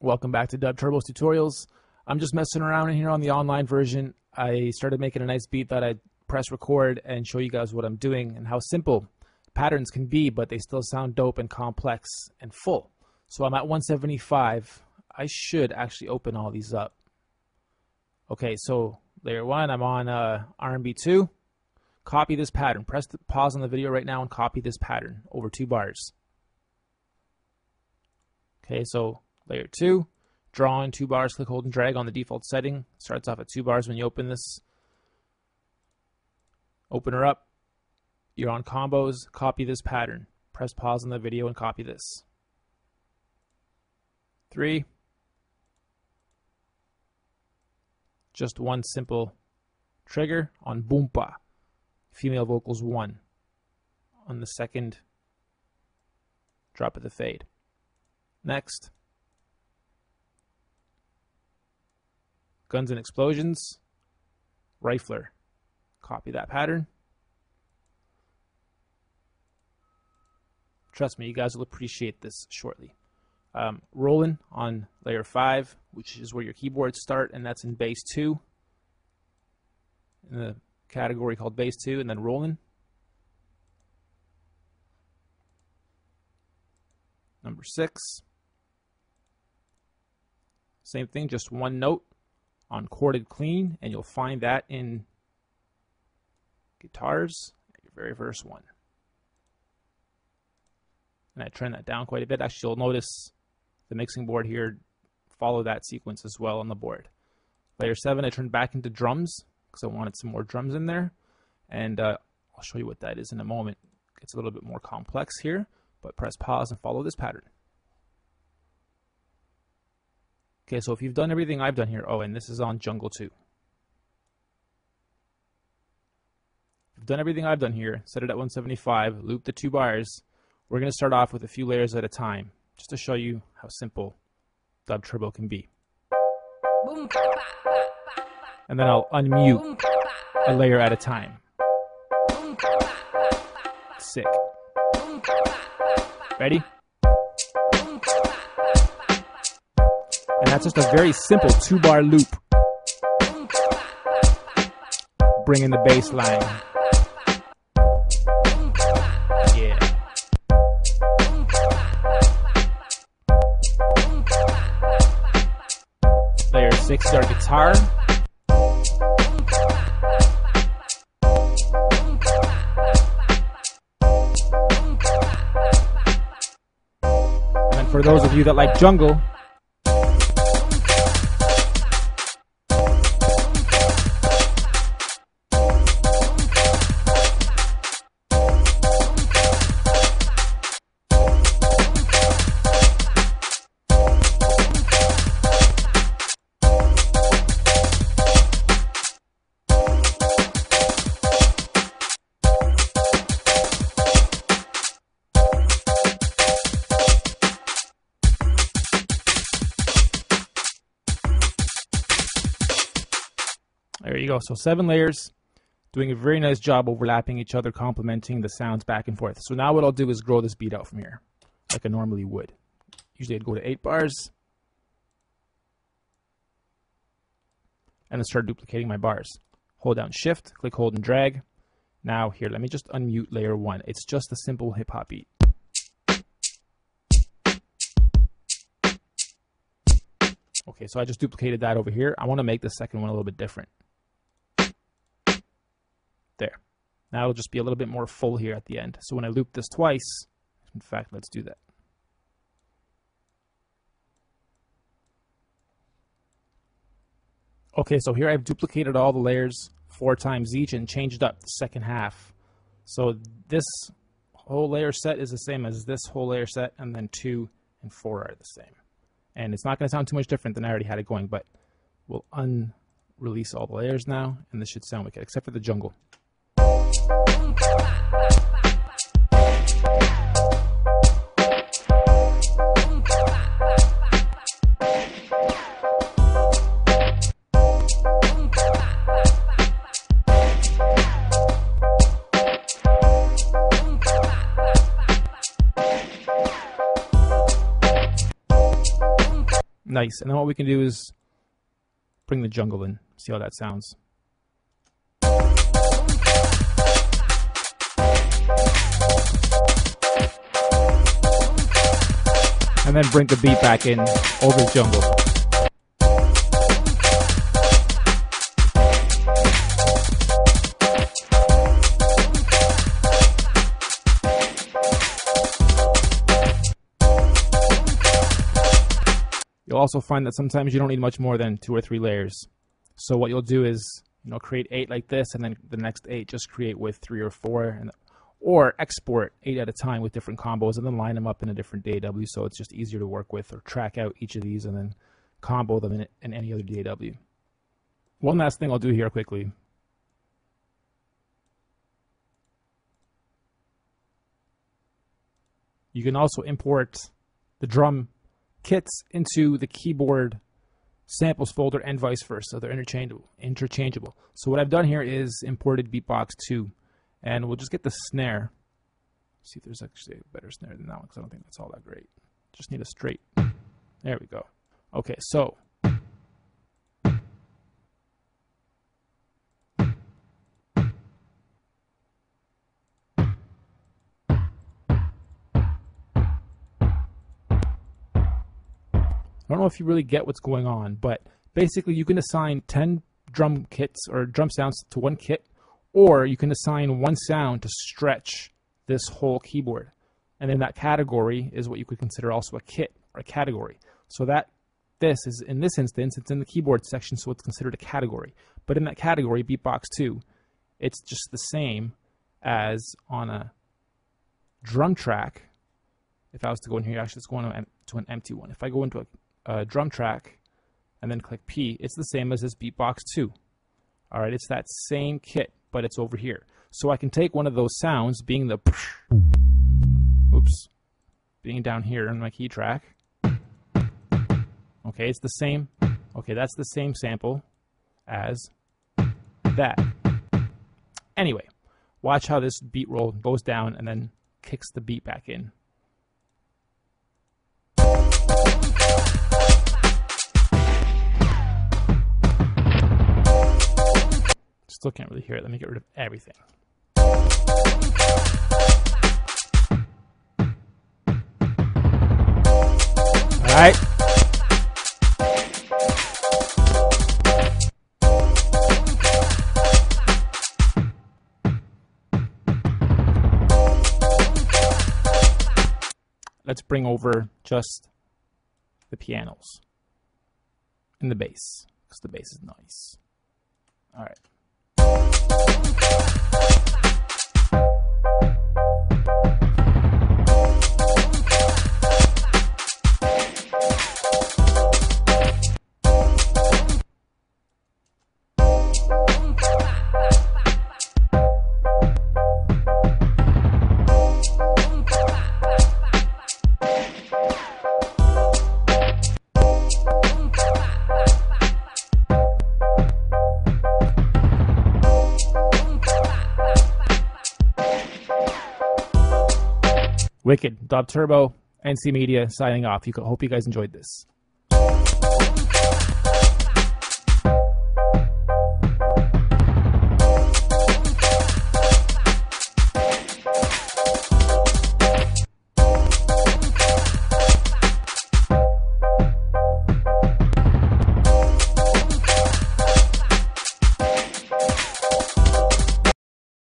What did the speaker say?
Welcome back to DubTurbo's tutorials. I'm just messing around in here on the online version. I started making a nice beat that I'd press record and show you guys what I'm doing and how simple patterns can be, but they still sound dope and complex and full. So I'm at 175. I should actually open all these up. Okay, so layer 1, I'm on R&B 2. Copy this pattern. Press the pause on the video right now and copy this pattern over 2 bars. Okay, so layer 2, draw in 2 bars, click, hold, and drag on the default setting. Starts off at 2 bars when you open this. Open her up. You're on combos. Copy this pattern. Press pause on the video and copy this. 3. Just one simple trigger on boompa. Female vocals 1. On the second drop of the fade. Next. Guns and explosions, rifler. Copy that pattern. Trust me, you guys will appreciate this shortly. Rolling on layer 5, which is where your keyboards start, and that's in bass 2. In the category called bass 2, and then rolling. Number 6. Same thing, just one note on chorded clean, and you'll find that in guitars, your very first one. And I turn that down quite a bit. Actually, you'll notice the mixing board here follow that sequence as well on the board. Layer 7, I turned back into drums because I wanted some more drums in there, and I'll show you what that is in a moment. It gets a little bit more complex here, but press pause and follow this pattern. Okay, so if you've done everything I've done here, oh, and this is on jungle 2. If you've done everything I've done here, set it at 175, loop the 2 bars. We're going to start off with a few layers at a time, just to show you how simple DubTurbo can be. And then I'll unmute a layer at a time. Sick. Ready? And that's just a very simple 2-bar loop. Bring in the bass line. Yeah. Layer 6 is our guitar. And for those of you that like jungle, there you go. So 7 layers, doing a very nice job overlapping each other, complementing the sounds back and forth. So now what I'll do is grow this beat out from here, like I normally would. Usually I'd go to 8 bars, and then start duplicating my bars. Hold down Shift, click, hold, and drag. Now here, let me just unmute layer 1. It's just a simple hip-hop beat. Okay, so I just duplicated that over here. I want to make the second one a little bit different. There. Now it'll just be a little bit more full here at the end. So when I loop this twice, in fact, let's do that. Okay, so here I've duplicated all the layers 4 times each and changed up the second half. So this whole layer set is the same as this whole layer set, and then 2 and 4 are the same. And it's not going to sound too much different than I already had it going, but we'll unrelease all the layers now, and this should sound wicked, except for the jungle. Nice. And then what we can do is bring the jungle in. See how that sounds. And then bring the beat back in over the jungle. You'll also find that sometimes you don't need much more than 2 or 3 layers. So what you'll do is, create 8 like this, and then the next 8 just create with 3 or 4, or export 8 at a time with different combos, and then line them up in a different DAW, so it's just easier to work with, or track out each of these and then combo them in any other DAW. One last thing I'll do here quickly. You can also import the drum kits into the keyboard samples folder and vice versa. They're interchangeable. So what I've done here is imported Beatbox 2, and we'll just get the snare. See if there's actually a better snare than that one, because I don't think that's all that great. Just need a straight. There we go. Okay, so I don't know if you really get what's going on, but basically you can assign 10 drum kits or drum sounds to one kit, or you can assign one sound to stretch this whole keyboard. And then that category is what you could consider also a kit or a category. So that this is, in this instance, it's in the keyboard section, so it's considered a category. But in that category, Beatbox 2, it's just the same as on a drum track. If I was to go in here, actually, let's go to an empty one. If I go into a drum track and then click P, it's the same as this Beatbox 2. All right, it's that same kit, but it's over here. So I can take one of those sounds, being the being down here in my key track. Okay, it's the same. Okay, that's the same sample as that. Anyway, watch how this beat roll goes down and then kicks the beat back in. Still can't really hear it. Let me get rid of everything. All right. Let's bring over just the pianos and the bass, because the bass is nice. All right. Wicked. DubTurbo, NC Media, signing off. Hope you guys enjoyed this.